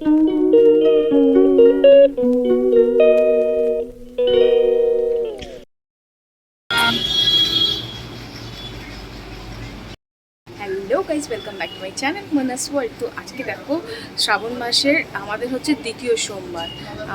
Hello guys, welcome back to my channel Monas world. তো আজকে দেখো শ্রাবণ মাসের আমাদের হচ্ছে দ্বিতীয় সোমবার,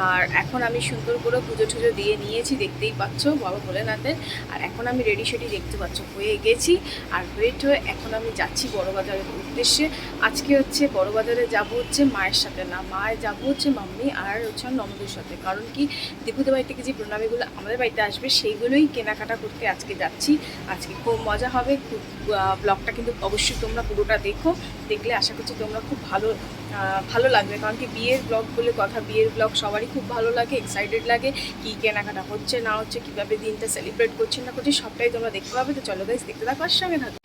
আর এখন আমি সুন্দর করে পুজো টুজো দিয়ে নিয়েছি, দেখতেই পাচ্ছ বাবা ভোলেনাথের। আর এখন আমি রেডি সেডি দেখতে পাচ্ছ হয়ে গেছি, আর ওয়েট হয়ে এখন আমি যাচ্ছি বড়বাজারের উদ্দেশ্যে। আজকে হচ্ছে বড়বাজারে যাব হচ্ছে মায়ের সাথে না, মায়ের যাব হচ্ছে মাম্মি আর হচ্ছে ননদের সাথে। কারণ কি দীপুদের বাড়ি থেকে যে প্রণামীগুলো আমাদের বাড়িতে আসবে সেইগুলোই কেনাকাটা করতে আজকে যাচ্ছি। আজকে খুব মজা হবে, খুব ব্লগটা কিন্তু অবশ্যই তোমরা পুরোটা দেখো, দেখলে আশা করছি তোমরা খুব ভালো লাগবে। কারণ কি বিয়ের ব্লগ বলে কথা, বিয়ের ব্লগ সবারই খুব ভালো লাগে, এক্সাইটেড লাগে, কী কেনাকাটা হচ্ছে না হচ্ছে, কীভাবে দিনটা সেলিব্রেট করছি না করছি সবটাই তোমরা দেখতে পাবে। তো চলো গাইস, দেখতে থাকো আর সঙ্গে থাকো।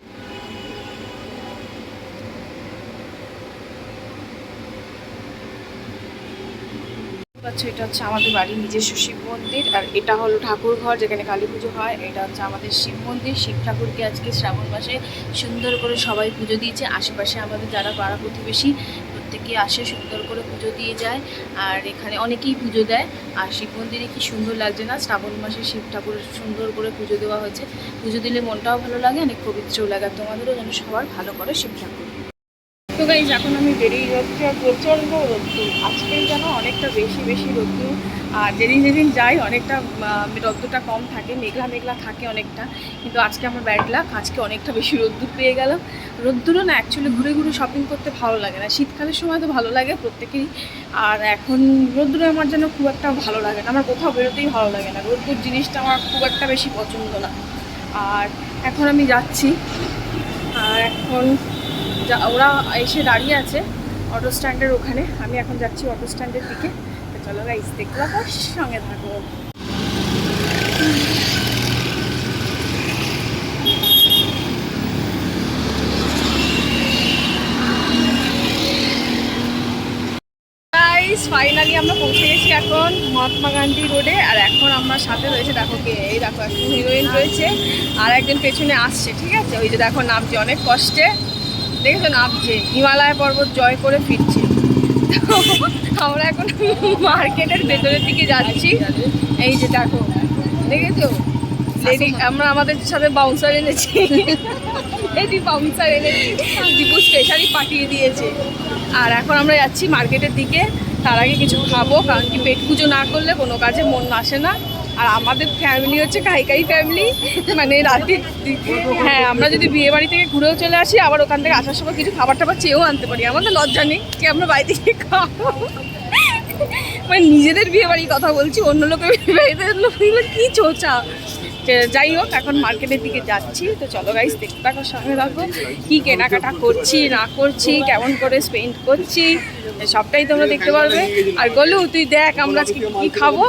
এটা হচ্ছে আমাদের বাড়ির নিজস্ব শিব মন্দির, আর এটা হলো ঠাকুর ঘর যেখানে কালী পুজো হয়। এটা হচ্ছে আমাদের শিব মন্দির। শিব ঠাকুরকে আজকে শ্রাবণ মাসে সুন্দর করে সবাই পুজো দিয়েছে। আশেপাশে আমাদের যারা পাড়া প্রতিবেশী প্রত্যেকে আসে, সুন্দর করে পুজো দিয়ে যায়, আর এখানে অনেকেই পুজো দেয়। আর শিব মন্দিরে কি সুন্দর লাগছে না, শ্রাবণ মাসে শিব ঠাকুরের সুন্দর করে পুজো দেওয়া হয়েছে। পুজো দিলে মনটাও ভালো লাগে, অনেক পবিত্রও লাগে। তোমাদেরও যেন সবার ভালো করে শিব ঠাকুর। তো গাইজ, এখন আমি বেরিয়ে যাচ্ছি, আর প্রচণ্ড রোদ্দুর আজকে যেন অনেকটা বেশি রোদ্দুর। আর যেদিন যাই অনেকটা রোদ্দুরটা কম থাকে, মেঘলা মেঘলা থাকে অনেকটা, কিন্তু আজকে আমার ব্যাড লাক, আজকে অনেকটা বেশি রোদ্দুর পেয়ে গেলাম। রোদ্দুরও না, অ্যাকচুয়ালি ঘুরে ঘুরে শপিং করতে ভালো লাগে না, শীতকালের সময় তো ভালো লাগে প্রত্যেকেরই, আর এখন রোদ্দুরে আমার যেন খুব একটা ভালো লাগে না, আমার কোথাও বেরোতেই ভালো লাগে না, রোদ্দুর জিনিসটা আমার খুব একটা বেশি পছন্দ না। আর এখন আমি যাচ্ছি, আর এখন ওরা এসে দাঁড়িয়ে আছে অটো স্ট্যান্ডের ওখানে, আমি এখন যাচ্ছি অটো স্ট্যান্ডের দিকে। তো চলো গাইস, দেখতে থাকো, সঙ্গে থাকো। ফাইনালি আমরা পৌঁছে গেছি এখন মহাত্মা গান্ধী রোডে। আর এখন আমার সাথে রয়েছে, দেখো কে, এই দেখো একজন হিরোইন রয়েছে, আর একজন পেছনে আসছে, ঠিক আছে, ওই যে দেখো নামছে অনেক কষ্টে, দেখেছো নামছে, হিমালয় পর্বত জয় করে ফিরছে। আমরা এখন মার্কেটের ভেতরের দিকে যাচ্ছি, এই যে দেখো, দেখেছো লেডি, আমরা আমাদের সাথে বাউন্সার এনেছি, লেডি বাউন্সার এনেছি, দীপু স্পেশালি পাঠিয়ে দিয়েছে। আর এখন আমরা যাচ্ছি মার্কেটের দিকে, তার আগে কিছু খাবো, কারণ কি পেট পুজো না করলে কোনো কাজে মন আসে না। আর আমাদের ফ্যামিলি হচ্ছে কাই ফ্যামিলি, মানে রাতে, হ্যাঁ, আমরা যদি বিয়ে বাড়ি থেকে ঘুরেও চলে আসি, আবার ওখান থেকে আসার সময় কিছু খাবার টাবার চেয়েও আনতে পারি, আমাদের লজ্জা নেই যে আমরা বাড়ি থেকে খাবো। মানে নিজেদের বিয়ে বাড়ির কথা বলছি, অন্য লোকের বিয়ে বাড়িতে কি চোচা। যাই হোক, এখন মার্কেটের দিকে যাচ্ছি। তো চলো গাইস, দেখতে থাকো, সঙ্গে থাকো, কি কেনাকাটা করছি না করছি, কেমন করে স্পেন্ড করছি, সবটাই তোমরা দেখতে পারবে। আর গলু, তুই দেখ আমরা আজকে কী খাবো,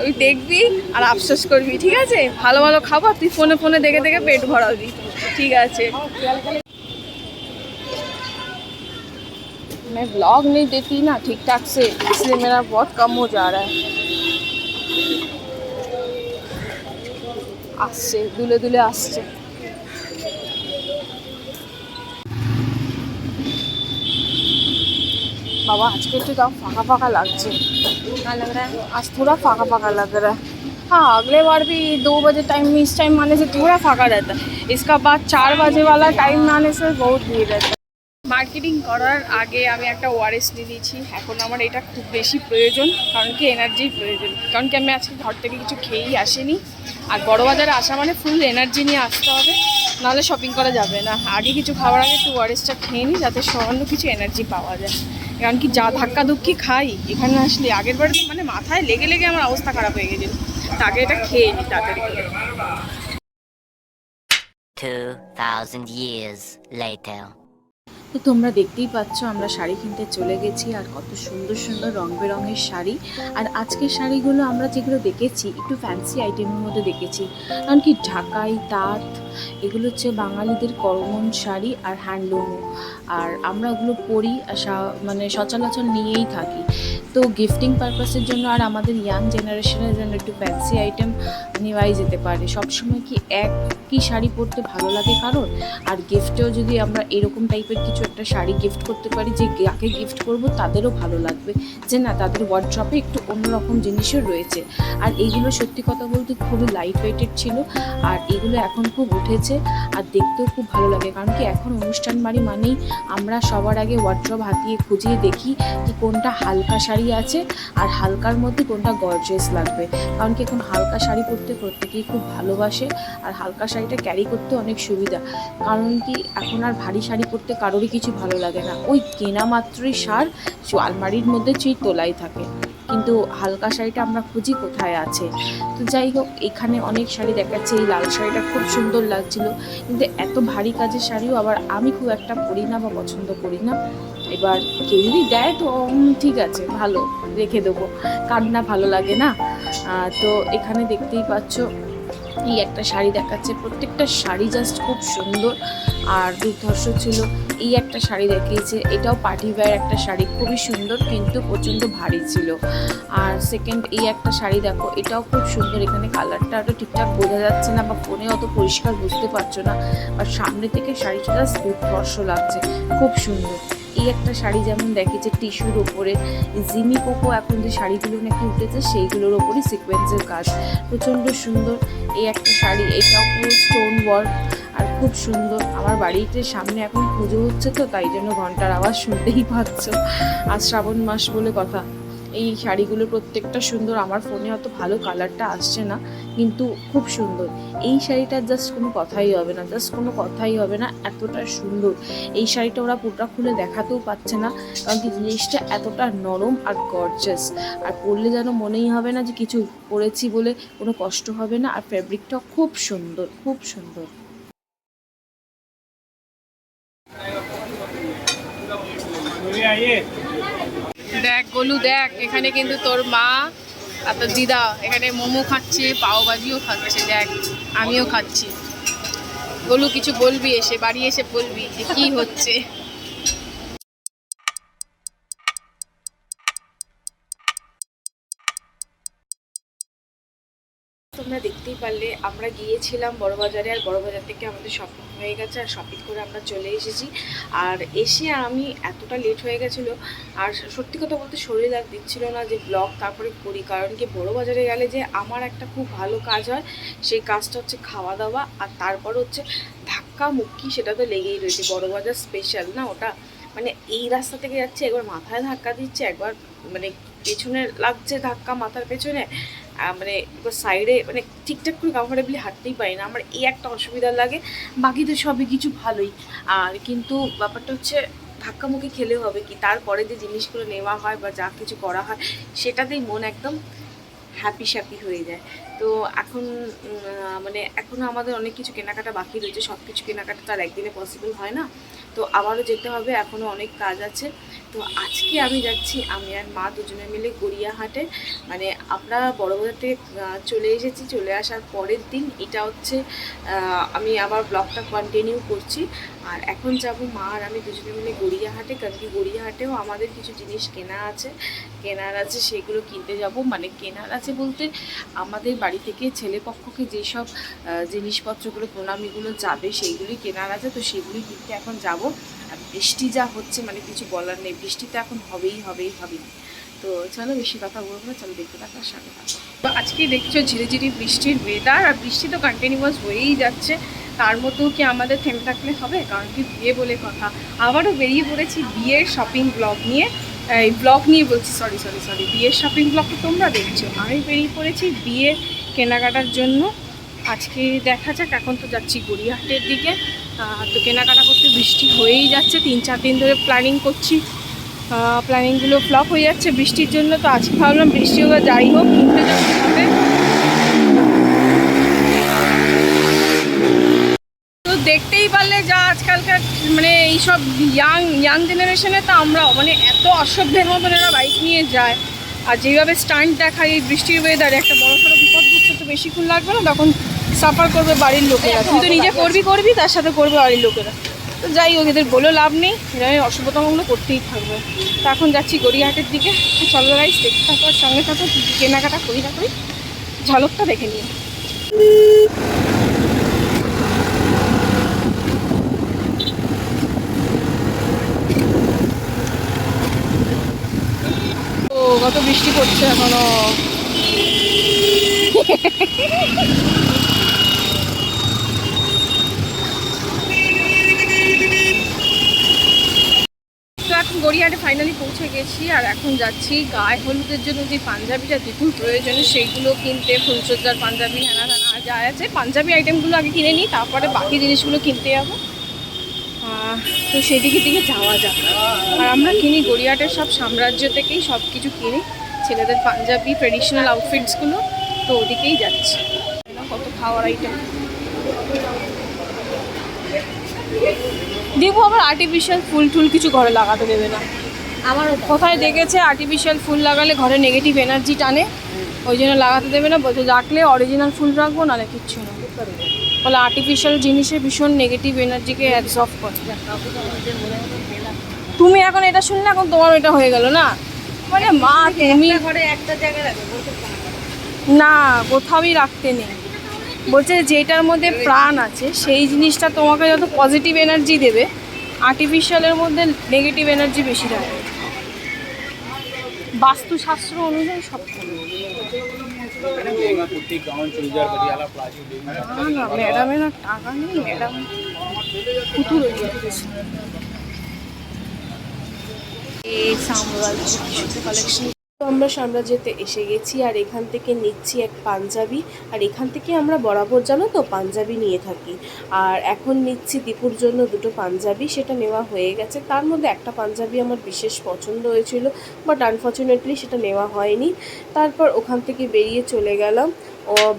তুই দেখবি আর আফসোস করবি, ঠিক আছে? ভালো ভালো খাবো, তুই ফোনে দেখে দেখে পেট ভরাবি, ঠিক আছে? मैं व्लॉग नहीं देती ना ठीक ठाक से, इसलिए मेरा बहुत कम हो जा रहा है। আসছে দুলে দুলে আসছে। बाबा আজকে একটু তাও फाका फाका লাগছে, क्या लग रहा है आज थोड़ा फाका फाका लग रहा है। हाँ, अगले बार भी 2 बजे टाइम में इस टाइम आने से थोड़ा फाका रहता है, इसका बाद 4 बजे वाला टाइम में आने से बहुत भीड़ रहता है। মার্কেটিং করার আগে আমি একটা ওআরএস নিয়ে নিয়েছি, এখন আমার এটা খুব বেশি প্রয়োজন, কারণ কি এনার্জির প্রয়োজন, কারণ কি আমি আজকে ঘর থেকে কিছু খেয়েই আসিনি। আর বড়বাজারে আসা মানে ফুল এনার্জি নিয়ে আসতে হবে, নাহলে শপিং করা যাবে না। আগে কিছু খাওয়ার আগে একটু ওআরএসটা খেয়ে নিই, যাতে সামান্য কিছু এনার্জি পাওয়া যায়। কারণ কি যা ধাক্কা ধুক্কি খাই এখানে আসলে, আগের বারে তো মানে মাথায় লেগে লেগে আমার অবস্থা খারাপ হয়ে গেছিল, তাকে এটা খেয়ে নিই তাড়াতাড়ি করে। 2000 years later. তো তোমরা দেখতেই পাচ্ছ আমরা শাড়ি কিনতে চলে গেছি, আর কত সুন্দর সুন্দর রং বেরঙের শাড়ি। আর আজকের শাড়িগুলো আমরা যেগুলো দেখেছি একটু ফ্যান্সি আইটেমের মধ্যে দেখেছি, কারণ কি ঢাকাই তাঁত, এগুলো হচ্ছে বাঙালিদের কমন শাড়ি আর হ্যান্ডলুমও, আর আমরা ওগুলো পরি আর মানে সচরাচর নিয়েই থাকি। তো গিফটিং পারপাসের জন্য আর আমাদের ইয়াং জেনারেশনের জন্য একটু ফ্যান্সি আইটেম নেওয়াই যেতে পারে। সবসময় কি এক কি শাড়ি পরতে ভালো লাগে কারোর, আর গিফটেও যদি আমরা এরকম টাইপের কিছু একটা শাড়ি গিফট করতে পারি যে যাকে গিফট করব তাদেরও ভালো লাগবে, যে না তাদের ওয়ার্ড্রপে একটু অন্যরকম জিনিসও রয়েছে। আর এইগুলো সত্যি কথা বলতে খুবই লাইট ওয়েটেড ছিল, আর এগুলো এখন খুব উঠেছে আর দেখতেও খুব ভালো লাগে। কারণ কি এখন অনুষ্ঠান বাড়ি মানেই আমরা সবার আগে ওয়ার্ড্রপ হাতিয়ে খুঁজিয়ে দেখি কি কোনটা হালকা শাড়ি আছে আর হালকার মধ্যে কোনটা গর্জিয়াস লাগবে। কারণ কি এখন হালকা শাড়ি পরতে প্রত্যেকেই খুব ভালোবাসে, আর হালকা শাড়িটা ক্যারি করতে অনেক সুবিধা। কারণ কি এখন আর ভারী শাড়ি পরতে কারোরই কিছু ভালো লাগে না, ওই কেনা মাত্রই সার আলমারির মধ্যে চুই তোলাই থাকে, কিন্তু হালকা শাড়িটা আমরা খুঁজি কোথায় আছে। তো যাই হোক, এখানে অনেক শাড়ি দেখাচ্ছে। এই লাল শাড়িটা খুব সুন্দর লাগছিল, কিন্তু এত ভারী কাজের শাড়িও আবার আমি খুব একটা পরি না বা পছন্দ করি না। এবার কেউ যদি দেয় তো ঠিক আছে, ভালো, রেখে দেবো, কার না ভালো লাগে না। তো এখানে দেখতেই পাচ্ছ এই একটা শাড়ি দেখাচ্ছে, প্রত্যেকটা শাড়ি জাস্ট খুব সুন্দর আর দুর্ধর্ষ ছিল। এই একটা শাড়ি দেখিয়েছে, এটাও পার্টি ওয়্যার একটা শাড়ি, খুবই সুন্দর কিন্তু প্রচণ্ড ভারী ছিল। আর সেকেন্ড এই একটা শাড়ি দেখো, এটাও খুব সুন্দর। এখানে কালারটা আরও ঠিকঠাক বোঝা যাচ্ছে না বা ফোনে অত পরিষ্কার বুঝতে পারছো না, আর সামনে থেকে শাড়িটা জাস্ট দুর্ধর্ষ লাগছে, খুব সুন্দর। এই একটা শাড়ি যেমন দেখেছে টিস্যুর ওপরে জিমি কোকো এখন যে শাড়িগুলো নাকি উঠেছে সেইগুলোর ওপরই সিকোয়েন্সের কাজ, প্রচণ্ড সুন্দর। এই একটা শাড়ি, এটাও পুরো স্টোন ওয়ার্ক আর খুব সুন্দর। আমার বাড়িতে সামনে এখন পুজো হচ্ছে তো তাই জন্য ঘন্টার আওয়াজ শুনতেই পাচ্ছ, আর শ্রাবণ মাস বলে কথা। এই শাড়িগুলো প্রত্যেকটা সুন্দর, আমার ফোনে অত ভালো কালারটা আসছে না কিন্তু খুব সুন্দর। এই শাড়িটার জাস্ট কোনো কথাই হবে না, জাস্ট কোনো কথাই হবে না, এতটা সুন্দর। এই শাড়িটা ওরা পুরোটা খুলে দেখাতেও পাচ্ছে না, কারণ কি জিনিসটা এতটা নরম আর গর্জাস, আর পরলে যেন মনেই হবে না যে কিছু পরেছি বলে কোনো কষ্ট হবে না। আর ফ্যাব্রিকটাও খুব সুন্দর, খুব সুন্দর। দেখ গোলু দেখ, এখানে কিন্তু তোর মা আর তোর দিদা এখানে মোমো খাচ্ছে, পাওভাজিও খাচ্ছে, দেখ আমিও খাচ্ছি। গোলু কিছু বলবি, এসে বাড়ি এসে বলবি যে কি হচ্ছে। তোমরা দেখতেই পারলে আমরা গিয়েছিলাম বড়বাজারে, আর বড়বাজার থেকে আমাদের শপিং হয়ে গেছে, আর শপিং করে আমরা চলে এসেছি। আর এসে আমি এতটা লেট হয়ে গেছিলো, আর সত্যি কথা বলতে শরীর আর দিচ্ছিল না যে ব্লগ তারপরে করি। কারণ কি বড়বাজারে গেলে যে আমার একটা খুব ভালো কাজ হয়, সেই কাজটা হচ্ছে খাওয়া দাওয়া, আর তারপর হচ্ছে ধাক্কা মুক্কি, সেটা তো লেগেই রয়েছে। বড়বাজার স্পেশাল না ওটা, মানে এই রাস্তা থেকে যাচ্ছে, একবার মাথায় ধাক্কা দিচ্ছে, একবার মানে পেছনে লাগছে ধাক্কা মাথার পেছনে, মানে এবার সাইডে মানে ঠিকঠাক করে কমফোর্টেবলি হাঁটতেই পারি না, আমার এই একটা অসুবিধা লাগে। বাকি তো সবই কিছু ভালোই, আর কিন্তু ব্যাপারটা হচ্ছে ধাক্কামুখি খেলে হবে কি, তারপরে যে জিনিসগুলো নেওয়া হয় বা যা কিছু করা হয় সেটাতেই মন একদম হ্যাপি স্যাপি হয়ে যায়। তো এখন মানে এখনও আমাদের অনেক কিছু কেনাকাটা বাকি রয়েছে, সব কিছু কেনাকাটা তো আর একদিনে পসিবল হয় না, তো আবারও যেতে হবে, এখনও অনেক কাজ আছে। তো আজকে আমি যাচ্ছি, আমি আর মা দুজনে মিলে গড়িয়াহাটে, মানে আমরা বড়বাজার থেকে চলে এসেছি। চলে আসার পরের দিন এটা হচ্ছে আমি আবার ব্লগটা কন্টিনিউ করছি। আর এখন যাব মা আর আমি দুজনে মিলে গড়িয়াহাটে, কারণ কি গড়িয়াহাটেও আমাদের কিছু জিনিস কেনার আছে, সেগুলো কিনতে যাব। মানে কেনার আছে বলতে আমাদের বাড়ি থেকে ছেলেপক্ষকে যেসব জিনিসপত্রগুলো প্রণামীগুলো যাবে সেইগুলি কেনার আছে, তো সেগুলি কিনতে এখন যাব। আর বৃষ্টি যা হচ্ছে মানে কিছু বলার নেই, বৃষ্টি তো এখন হবেই। তো চলো বেশি কথা বলবো না, চলো দেখতে থাকার সাথে থাকো। তো আজকে দেখছো ঝিরিঝিরি বৃষ্টির ওয়েদার, আর বৃষ্টি তো কন্টিনিউয়াস হয়েই যাচ্ছে, তার মতো কি আমাদের থেমে থাকলে হবে? কারণ কি বিয়ে বলে কথা, আবারও বেরিয়ে পড়েছি বিয়ের শপিং ব্লগ নিয়ে, বলছি সরি, বিয়ের শপিং ব্লগ তো তোমরা দেখছো, আমি বেরিয়ে পড়েছি বিয়ের কেনাকাটার জন্য। আজকে দেখা যাক, এখন তো যাচ্ছি গড়িয়াহাটের দিকে। তো কেনাকাটা করতে বৃষ্টি হয়েই যাচ্ছে, 3-4 দিন ধরে প্ল্যানিং করছি, প্ল্যানিংগুলো ফ্লপ হয়ে যাচ্ছে বৃষ্টির জন্য। তো আজকে ভাবলাম বৃষ্টি হোক যাই হোক কিনতে যেতে হবে। তো দেখতেই পারলে যা আজকালকার মানে এইসব ইয়াং জেনারেশনে, তো আমরা মানে এত অসভ্যের মতন এরা বাইক নিয়ে যায়, আর যেভাবে স্টান্ট দেখায় এই বৃষ্টির ওয়েদারে, একটা বড়সড় বিপদ ঘটতে তো বেশিক্ষণ লাগবে না, তখন সাফার করবে বাড়ির লোকেরা। তুই তো নিজে করবি, তার সাথে করবে বাড়ির লোকেরা। তো যাই হোক, এদের বলেও লাভ নেই, এরা অসভ্যতামগুলো করতেই থাকবে। তো এখন যাচ্ছি গড়িয়াহাটের দিকে, চলো গাইস দেখতে থাকো, আর সঙ্গে থাকো, কী কী কেনাকাটা করি না করি ঝলকটা দেখে নিই। কত বৃষ্টি পড়ছে এখনো। তো এখন গড়িয়াহাটে ফাইনালি পৌঁছে গেছি, আর এখন যাচ্ছি গায়ে হলুদের জন্য যে পাঞ্জাবিটা দুপুর প্রয়োজনে সেইগুলো কিনতে। ফুলসজ্জার পাঞ্জাবি, হ্যানা ত্যানা যা আছে পাঞ্জাবি আইটেমগুলো আগে কিনে নিই, তারপরে বাকি জিনিসগুলো কিনতে যাবো। তো সেদিকে দিকে যাওয়া যাক। আর আমরা কিনি গড়িয়াহাটের সব সাম্রাজ্য থেকেই সব কিছু কিনি, ছেলেদের পাঞ্জাবি ট্রেডিশনাল আউটফিটসগুলো। তো ওদিকেই যাচ্ছি। কত খাওয়ার আইটেম। দেখবো আবার আর্টিফিশিয়াল ফুল টুল কিছু ঘরে লাগাতে দেবে না। আমার কোথায় দেখেছে আর্টিফিশিয়াল ফুল লাগালে ঘরে নেগেটিভ এনার্জি টানে, ওই জন্য লাগাতে দেবে না। বলছে রাখলে অরিজিনাল ফুল রাখবো, নাহলে কিচ্ছু না। বলে আর্টিফিশিয়াল জিনিসে ভীষণ নেগেটিভ এনার্জিকে অ্যাবজর্ব করে। তুমি এখন এটা শুনলে এখন তোমার এটা হয়ে গেল না, মানে মা তুমি ঘরে একটা জায়গায় রাখবে না, কোথাওই রাখতে নেই। বলছে যেটার মধ্যে প্রাণ আছে সেই জিনিসটা তোমাকে যত পজিটিভ এনার্জি দেবে, আর্টিফিশিয়ালের মধ্যে নেগেটিভ এনার্জি বেশি রাখবে। বাস্তুশাস্ত্র অনুযায়ী সব না। ম্যাডামের না টাকা নেই, ম্যাডাম কুতুর হয়ে গেছে। এই সাম্রাজ্য কালেকশন। তো আমরা সাম্রাজ্যতে এসে গেছি, আর এখান থেকে নিচ্ছি এক পাঞ্জাবি। আর এখান থেকে আমরা বরাবর জানো তো পাঞ্জাবি নিয়ে থাকি। আর এখন নিচ্ছি দীপুর জন্য দুটো পাঞ্জাবি, সেটা নেওয়া হয়ে গেছে। তার মধ্যে একটা পাঞ্জাবি আমার বিশেষ পছন্দ হয়েছিল, বাট আনফর্চুনেটলি সেটা নেওয়া হয়নি। তারপর ওখান থেকে বেরিয়ে চলে গেলাম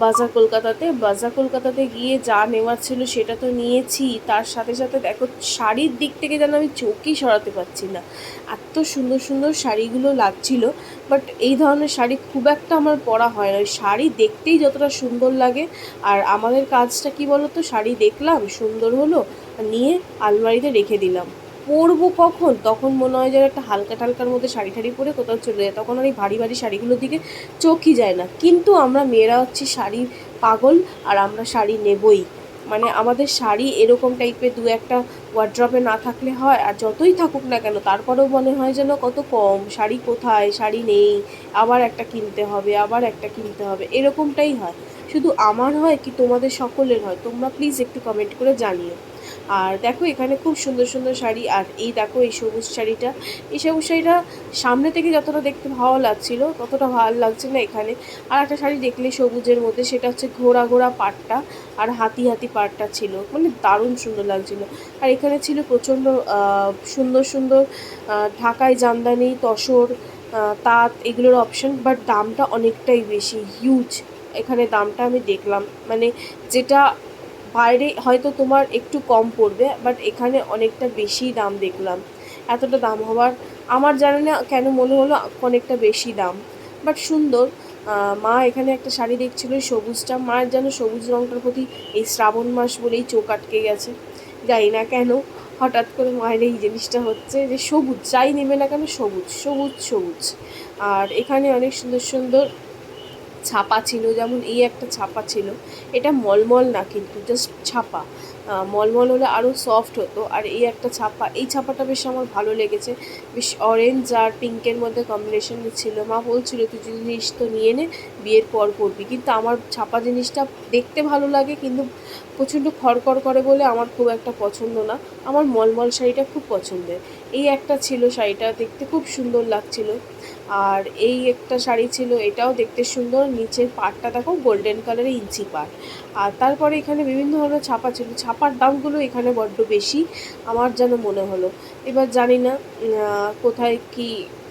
বাজার কলকাতাতে গিয়ে যা নেওয়ার ছিল সেটা তো নিয়েছি। তার সাথে সাথে দেখো শাড়ির দিক থেকে যেন আমি চোখই সরাতে পারছি না, এত সুন্দর সুন্দর শাড়িগুলো লাগছিল। বাট এই ধরনের শাড়ি খুব একটা আমার পরা হয় না। শাড়ি দেখতেই যতটা সুন্দর লাগে, আর আমাদের কাজটা কি বলতো, শাড়ি দেখলাম সুন্দর হলো, নিয়ে আলমারিতে রেখে দিলাম। পরবো কখন, তখন মনে হয় যেন একটা হালকা টালকার মধ্যে শাড়ি ঠাড়ি পরে কোথাও চলে যায়, তখন আর এই ভারী ভারী শাড়িগুলোর দিকে চোখই যায় না। কিন্তু আমরা মেয়েরা হচ্ছি শাড়ি পাগল, আর আমরা শাড়ি নেবই। মানে আমাদের শাড়ি এরকম টাইপের দু একটা ওয়ার্ড্রপে না থাকলে হয়, আর যতই থাকুক না কেন তারপরেও মনে হয় যেন কত কম, শাড়ি কোথায়, শাড়ি নেই, আবার একটা কিনতে হবে, আবার একটা কিনতে হবে, এরকমটাই হয়। শুধু আমার হয় কি তোমাদের সকলের হয়? তোমরা প্লিজ একটু কমেন্ট করে জানিও। আর দেখো এখানে খুব সুন্দর সুন্দর শাড়ি। আর এই দেখো এই সবুজ শাড়িটা, এই সবুজ শাড়িটা সামনে থেকে যতটা দেখতে ভালো লাগছিল ততটা ভালো লাগছে না এখানে। আর একটা শাড়ি দেখলে সবুজের মধ্যে, সেটা হচ্ছে ঘোড়া ঘোড়া পাটটা আর হাতি হাতি পাটটা ছিল, মানে দারুণ সুন্দর লাগছিল। আর এখানে ছিল প্রচণ্ড সুন্দর সুন্দর ঢাকাই জামদানি, তসর, তাঁত, এগুলোর অপশন। বাট দামটা অনেকটাই বেশি, হিউজ। এখানে দামটা আমি দেখলাম, মানে যেটা বাইরে হয়তো তোমার একটু কম পড়বে, বাট এখানে অনেকটা বেশি দাম দেখলাম। এতটা দাম হওয়ার আমার জানি না কেন মনে হলো অনেকটা বেশি দাম, বাট সুন্দর। মা এখানে একটা শাড়ি দেখছিল সবুজটা, মায়ের যেন সবুজ রঙটার প্রতি এই শ্রাবণ মাস বলেই চোখ আটকে গেছে, জানি না কেন হঠাৎ করে মায়ের এই জিনিসটা হচ্ছে যে সবুজ যাই নেবে না কেন সবুজ সবুজ সবুজ। আর এখানে অনেক সুন্দর সুন্দর ছাপা ছিল, যেমন এই একটা ছাপা ছিল, এটা মলমল না কিন্তু জাস্ট ছাপা, মলমল হলে আরও সফট হতো। আর এই একটা ছাপা, এই ছাপাটা বেশ আমার ভালো লেগেছে, বেশ অরেঞ্জ আর পিঙ্কের মধ্যে কম্বিনেশন ছিল। মা বলছিল তুই জিনিস তো নিয়ে নে, বিয়ের পর পরবি। কিন্তু আমার ছাপা জিনিসটা দেখতে ভালো লাগে, কিন্তু প্রচণ্ড খড়খড় করে বলে আমার খুব একটা পছন্দ না। আমার মলমল শাড়িটা খুব পছন্দের। এই একটা ছিল শাড়িটা, দেখতে খুব সুন্দর লাগছিল। আর এই একটা শাড়ি ছিল, এটাও দেখতে সুন্দর, নিচের পাড়টা দেখো গোল্ডেন কালারের ইঞ্চি পাড়। আর তারপরে এখানে বিভিন্ন ধরনের ছাপা ছিল, ছাপার দামগুলো এখানে বড্ড বেশি আমার যেন মনে হলো। এবার জানি না কোথায় কি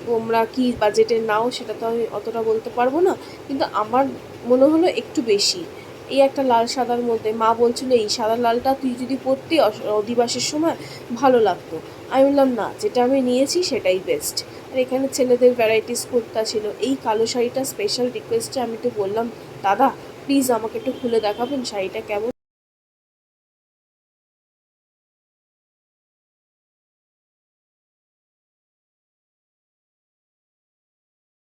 তোমরা কি বাজেটের নাও, সেটা তো আমি অতটা বলতে পারবো না, কিন্তু আমার মনে হলো একটু বেশি। এই একটা লাল সাদার মধ্যে, মা বলছিল এই সাদা লালটা তুই যদি পরতি অধিবাসের সময় ভালো লাগতো। আমি বললাম না, যেটা আমি নিয়েছি সেটাই বেস্ট। আর এখানে ছেলেদের ভ্যারাইটিস কুর্তা ছিল। এই কালো শাড়িটা স্পেশাল রিকোয়েস্টে আমি তো বললাম দাদা প্লিজ আমাকে একটু খুলে দেখাবেন শাড়িটা কেমন।